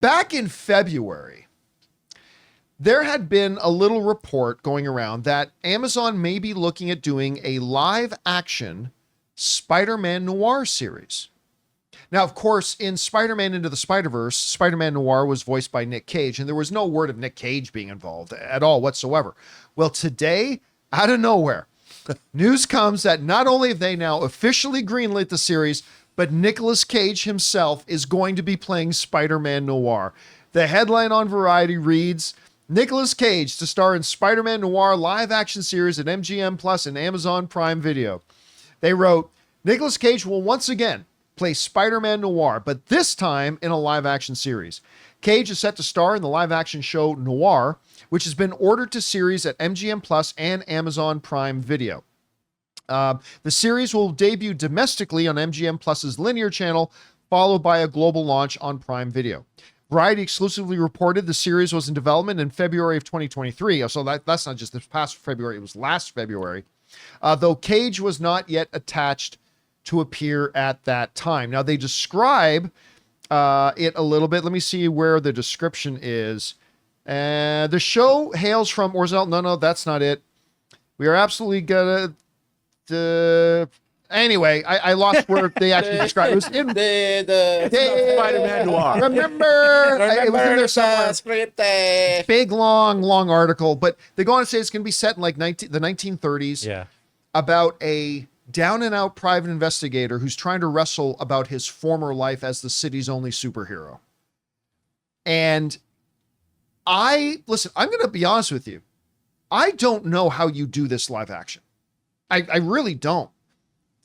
Back in February, there had been a little report going around that Amazon may be looking at doing a live action Spider-Man Noir series. Now, of course, in Spider-Man Into the Spider-Verse, Spider-Man Noir was voiced by Nick Cage, and there was no word of Nick Cage being involved at all whatsoever. Well, today, out of nowhere, news comes that not only have they now officially greenlit the series, but Nicolas Cage himself is going to be playing Spider-Man Noir. The headline on Variety reads, Nicolas Cage to star in Spider-Man Noir live action series at MGM Plus and Amazon Prime Video. They wrote, Nicolas Cage will once again play Spider-Man Noir, but this time in a live action series. Cage is set to star in the live action show Noir, which has been ordered to series at MGM Plus and Amazon Prime Video. The series will debut domestically on MGM Plus's linear channel, followed by a global launch on Prime Video. Variety exclusively reported the series was in development in February of 2023. So that's not just this past February, it was last February. Though Cage was not yet attached to appear at that time. Now they describe it a little bit. Let me see where the description is. The show hails from Orzel. No, that's not it. We are absolutely gonna... Anyway, I lost where they actually described it. It was in the Spider-Man Noir. Remember, it was in there somewhere. Big, long article. But they go on to say it's going to be set in like the 1930s about a down-and-out private investigator who's trying to wrestle about his former life as the city's only superhero. And listen, I'm going to be honest with you. I don't know how you do this live action. I really don't.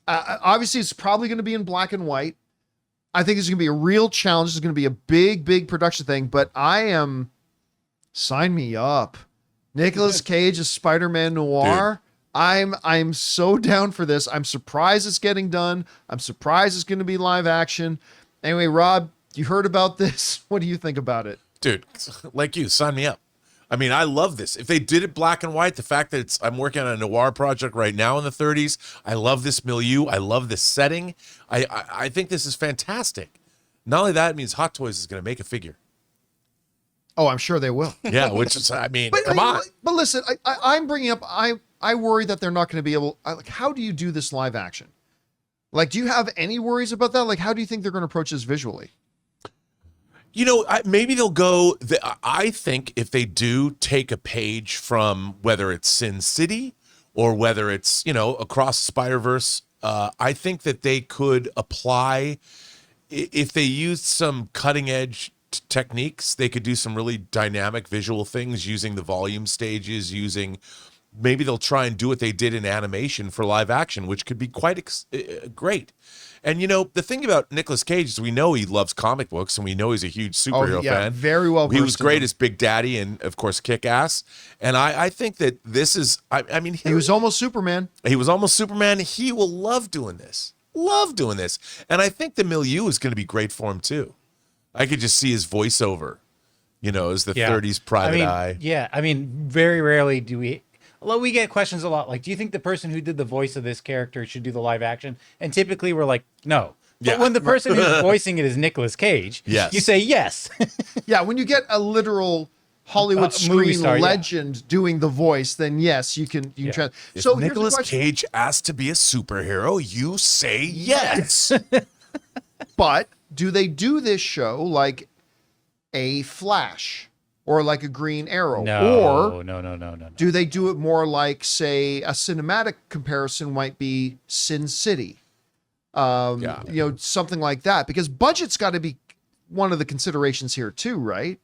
Obviously, it's probably going to be in black and white. I think it's going to be a real challenge. It's going to be a big production thing, but sign me up. Nicolas Cage is Spider-Man Noir. Dude. I'm so down for this. I'm surprised it's getting done. I'm surprised it's going to be live action. Anyway, Rob, you heard about this. What do you think about it? Dude, like you, sign me up. I mean, I love this. If they did it black and white, the fact that I'm working on a noir project right now in the 30s, I love this milieu. I love this setting. I think this is fantastic. Not only that, it means Hot Toys is going to make a figure. Oh, I'm sure they will. Yeah, which is, I mean, come on. But listen, I'm bringing up, I worry that they're not going to be able, like, how do you do this live action? Like, do you have any worries about that? Like, how do you think they're going to approach this visually? You know, maybe they'll go, I think if they do take a page from whether it's Sin City or whether it's, Across the Spider-Verse, I think that they could apply, if they used some cutting edge techniques, they could do some really dynamic visual things using the volume stages, maybe they'll try and do what they did in animation for live action, which could be quite great. And, the thing about Nicolas Cage is we know he loves comic books and we know he's a huge superhero fan. Very well. He was great as Big Daddy and, of course, Kick-Ass. And I think that this is, I mean. He was almost Superman. He was almost Superman. He will love doing this. And I think the milieu is going to be great for him, too. I could just see his voiceover, as the 30s private eye. Yeah, I mean, very rarely do we... Although we get questions a lot, like, do you think the person who did the voice of this character should do the live action? And typically we're like, no. But when the person who's voicing it is Nicolas Cage, you say yes. Yeah, when you get a literal Hollywood screen legend doing the voice, then yes, you can try. So Nicolas Cage asked to be a superhero, you say yes. But do they do this show like a Flash? Or like a Green Arrow? No. Do they do it more like, say, a cinematic comparison might be Sin City? Something like that. Because budget's got to be one of the considerations here too, right?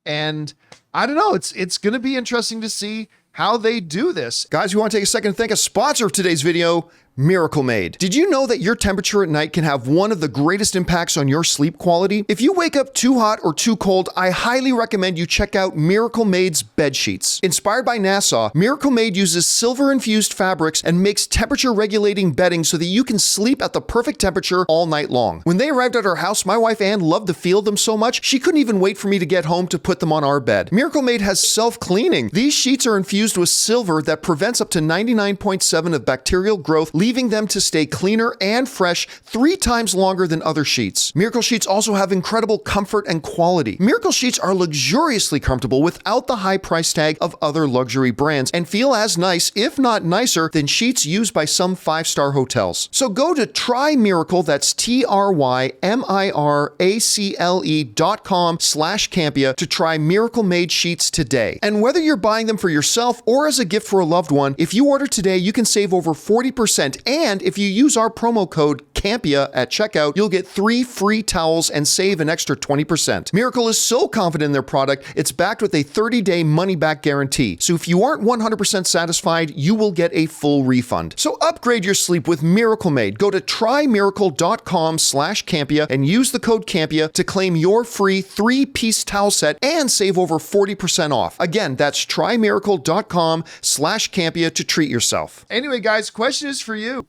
And I don't know. It's going to be interesting to see how they do this. Guys, we want to take a second to thank a sponsor of today's video, Miracle Made. Did you know that your temperature at night can have one of the greatest impacts on your sleep quality? If you wake up too hot or too cold, I highly recommend you check out Miracle Made's bed sheets. Inspired by NASA, Miracle Made uses silver-infused fabrics and makes temperature-regulating bedding so that you can sleep at the perfect temperature all night long. When they arrived at our house, my wife Ann loved the feel of them so much, she couldn't even wait for me to get home to put them on our bed. Miracle Made has self-cleaning. These sheets are infused with silver that prevents up to 99.7% of bacterial growth, leaving leaving them to stay cleaner and fresh 3 times longer than other sheets. Miracle Sheets also have incredible comfort and quality. Miracle Sheets are luxuriously comfortable without the high price tag of other luxury brands and feel as nice, if not nicer, than sheets used by some 5-star hotels. So go to TryMiracle, that's TryMiracle.com/Campea to try Miracle Made sheets today. And whether you're buying them for yourself or as a gift for a loved one, if you order today, you can save over 40%. And if you use our promo code Campea at checkout, you'll get 3 free towels and save an extra 20%. Miracle is so confident in their product, it's backed with a 30-day money-back guarantee. So if you aren't 100% satisfied, you will get a full refund. So upgrade your sleep with Miracle Made. Go to TryMiracle.com/Campea and use the code Campea to claim your free 3-piece towel set and save over 40% off. Again, that's TryMiracle.com/Campea to treat yourself. Anyway, guys, question is for you.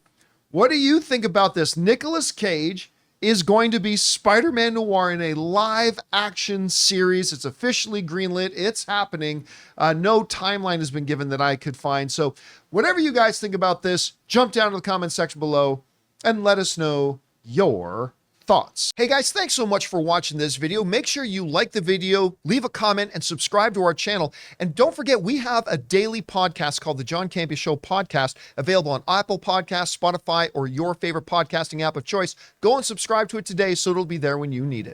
What do you think about this? Nicolas Cage is going to be Spider-Man Noir in a live-action series. It's officially greenlit. It's happening. No timeline has been given that I could find. So whatever you guys think about this, jump down to the comment section below and let us know your thoughts. Hey guys, thanks so much for watching this video. Make sure you like the video, leave a comment, and subscribe to our channel. And don't forget, we have a daily podcast called the John Campea Show podcast, available on Apple Podcasts, Spotify, or your favorite podcasting app of choice. Go and subscribe to it today so it'll be there when you need it.